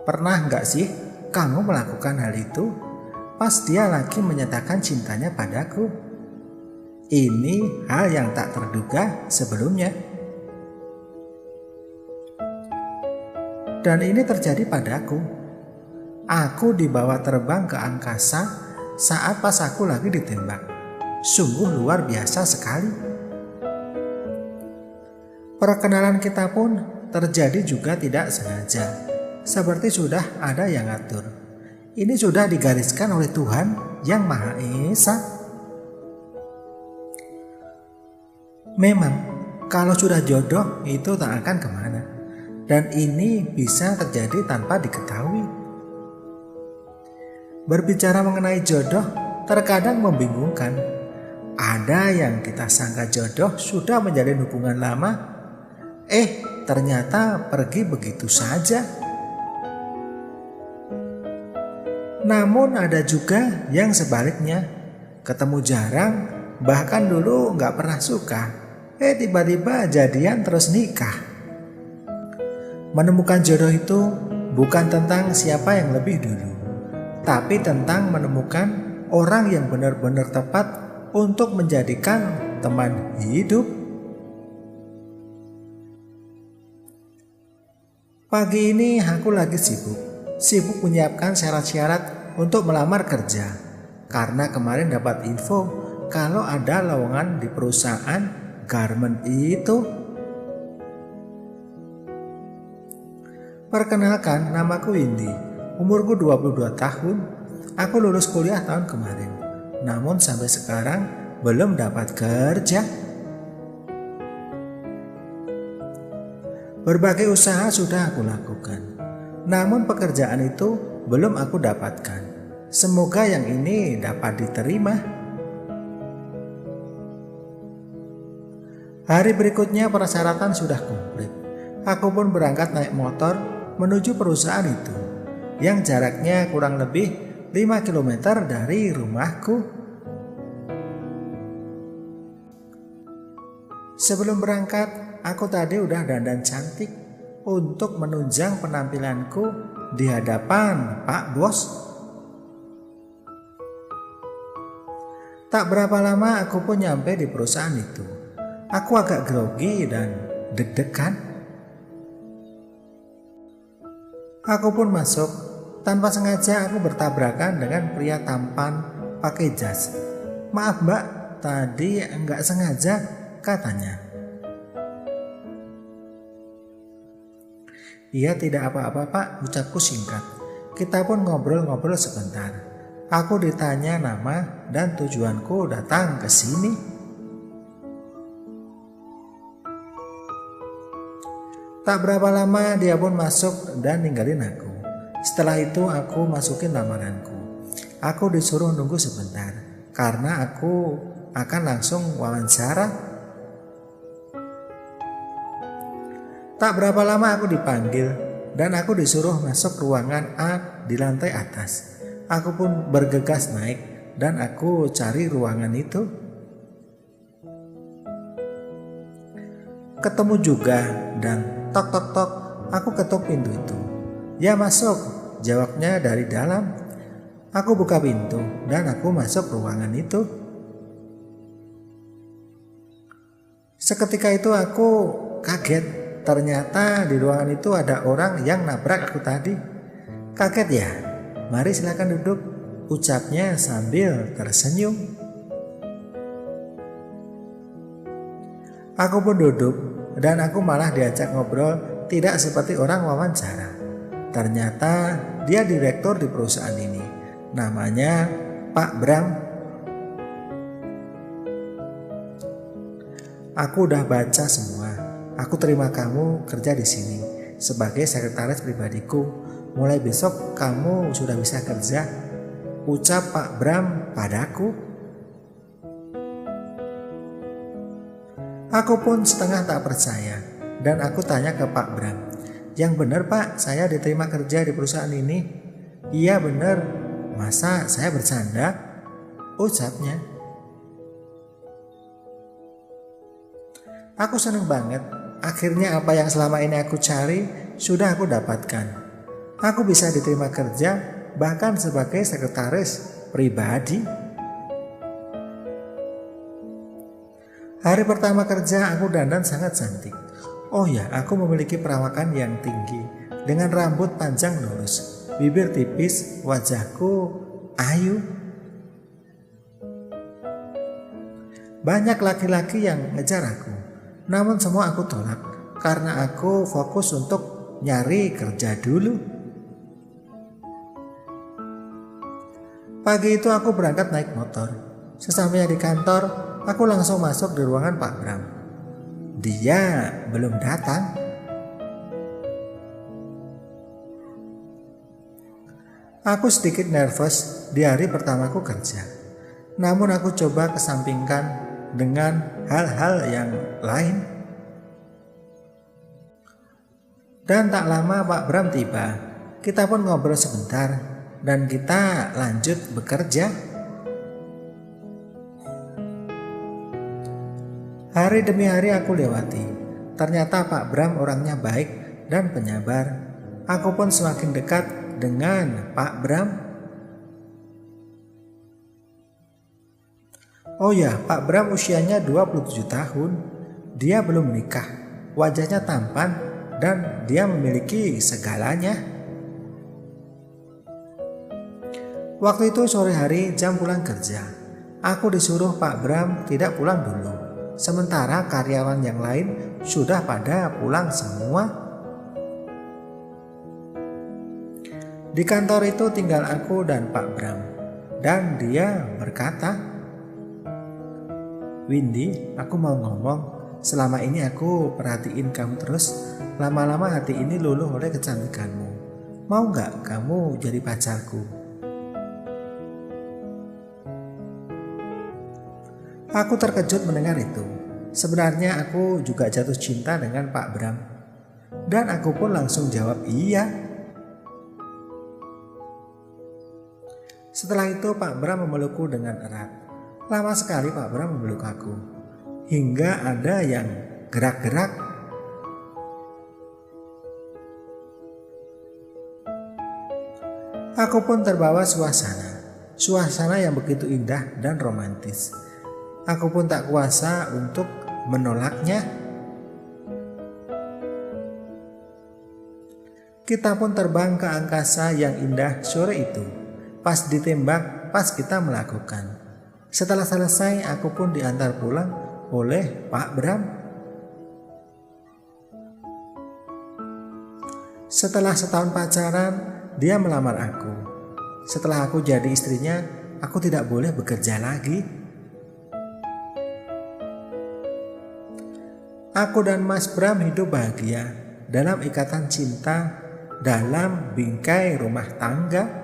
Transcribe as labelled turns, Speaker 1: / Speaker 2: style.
Speaker 1: Pernah nggak sih kamu melakukan hal itu pas dia lagi menyatakan cintanya padaku? Ini hal yang tak terduga sebelumnya. Dan ini terjadi padaku. Aku dibawa terbang ke angkasa saat pas aku lagi ditembak. Sungguh luar biasa sekali. Perkenalan kita pun terjadi juga tidak sengaja. Seperti sudah ada yang ngatur. Ini sudah digariskan oleh Tuhan yang Maha Esa. Memang kalau sudah jodoh itu tak akan kemana. Dan ini bisa terjadi tanpa diketahui. Berbicara mengenai jodoh terkadang membingungkan. Ada yang kita sangka jodoh sudah menjalin hubungan lama, ternyata pergi begitu saja. Namun ada juga yang sebaliknya, ketemu jarang, bahkan dulu gak pernah suka, tiba-tiba jadian terus nikah. Menemukan jodoh itu bukan tentang siapa yang lebih dulu, tapi tentang menemukan orang yang benar-benar tepat untuk menjadikan teman hidup. Pagi ini aku lagi sibuk menyiapkan syarat-syarat untuk melamar kerja. Karena kemarin dapat info kalau ada lowongan di perusahaan garment itu. Perkenalkan, namaku Windy. Umurku 22 tahun. Aku lulus kuliah tahun kemarin. Namun sampai sekarang belum dapat kerja. Berbagai usaha sudah aku lakukan. Namun pekerjaan itu belum aku dapatkan. Semoga yang ini dapat diterima. Hari berikutnya persyaratan sudah komplit. Aku pun berangkat naik motor menuju perusahaan itu yang jaraknya kurang lebih 5 km dari rumahku. Sebelum berangkat, aku tadi udah dandan cantik untuk menunjang penampilanku di hadapan Pak Bos. Tak berapa lama aku pun nyampe di perusahaan itu. Aku agak grogi dan deg-degan. Aku pun masuk. Tanpa sengaja aku bertabrakan dengan pria tampan pakai jas. Maaf mbak, tadi enggak sengaja, katanya. Iya tidak apa-apa pak, ucapku singkat. Kita pun ngobrol-ngobrol sebentar. Aku ditanya nama dan tujuanku datang ke sini. Tak berapa lama dia pun masuk dan ninggalin aku. Setelah itu aku masukin lamaranku. Aku disuruh nunggu sebentar karena aku akan langsung wawancara. Tak berapa lama aku dipanggil dan aku disuruh masuk ruangan A di lantai atas. Aku pun bergegas naik dan aku cari ruangan itu. Ketemu juga dan tok tok tok, aku ketuk pintu itu. Ya masuk, jawabnya dari dalam. Aku buka pintu dan aku masuk ruangan itu. Seketika itu aku kaget. Ternyata di ruangan itu ada orang yang nabrak aku tadi. Kaget ya? Mari silakan duduk, ucapnya sambil tersenyum. Aku pun duduk. Dan aku malah diajak ngobrol tidak seperti orang wawancara. Ternyata dia direktur di perusahaan ini. Namanya Pak Bram. Aku udah baca semua. Aku terima kamu kerja di sini sebagai sekretaris pribadiku. Mulai besok kamu sudah bisa kerja, ucap Pak Bram padaku. Aku pun setengah tak percaya dan aku tanya ke Pak Bram. Yang benar pak, saya diterima kerja di perusahaan ini. Iya benar, masa saya bercanda? Ucapnya. Aku seneng banget. Akhirnya apa yang selama ini aku cari sudah aku dapatkan. Aku bisa diterima kerja bahkan sebagai sekretaris pribadi. Hari pertama kerja aku dandan sangat cantik. Oh ya, aku memiliki perawakan yang tinggi dengan rambut panjang lurus, bibir tipis, wajahku ayu. Banyak laki-laki yang ngejar aku, namun semua aku tolak karena aku fokus untuk nyari kerja dulu. Pagi itu aku berangkat naik motor. Sesampainya di kantor, aku langsung masuk di ruangan Pak Bram. Dia belum datang. Aku sedikit nervous di hari pertamaku kerja. Namun aku coba kesampingkan dengan hal-hal yang lain. Dan tak lama Pak Bram tiba. Kita pun ngobrol sebentar dan kita lanjut bekerja. Hari demi hari aku lewati. Ternyata Pak Bram orangnya baik dan penyabar. Aku pun semakin dekat dengan Pak Bram. Oh ya, Pak Bram usianya 27 tahun. Dia belum menikah. Wajahnya tampan dan dia memiliki segalanya. Waktu itu sore hari jam pulang kerja. Aku disuruh Pak Bram tidak pulang dulu. Sementara karyawan yang lain sudah pada pulang semua. Di kantor itu tinggal aku dan Pak Bram. Dan dia berkata, "Windy, aku mau ngomong. Selama ini aku perhatiin kamu terus. Lama-lama hati ini luluh oleh kecantikanmu. Mau gak kamu jadi pacarku?" Aku terkejut mendengar itu. Sebenarnya aku juga jatuh cinta dengan Pak Bram. Dan aku pun langsung jawab iya. Setelah itu Pak Bram memelukku dengan erat. Lama sekali Pak Bram memeluk aku. Hingga ada yang gerak-gerak. Aku pun terbawa suasana yang begitu indah dan romantis. Aku pun tak kuasa untuk menolaknya. Kita pun terbang ke angkasa yang indah sore itu. Pas ditembak, pas kita melakukan. Setelah selesai, aku pun diantar pulang oleh Pak Bram. Setelah setahun pacaran, dia melamar aku. Setelah aku jadi istrinya, aku tidak boleh bekerja lagi. Aku dan Mas Bram hidup bahagia dalam ikatan cinta dalam bingkai rumah tangga.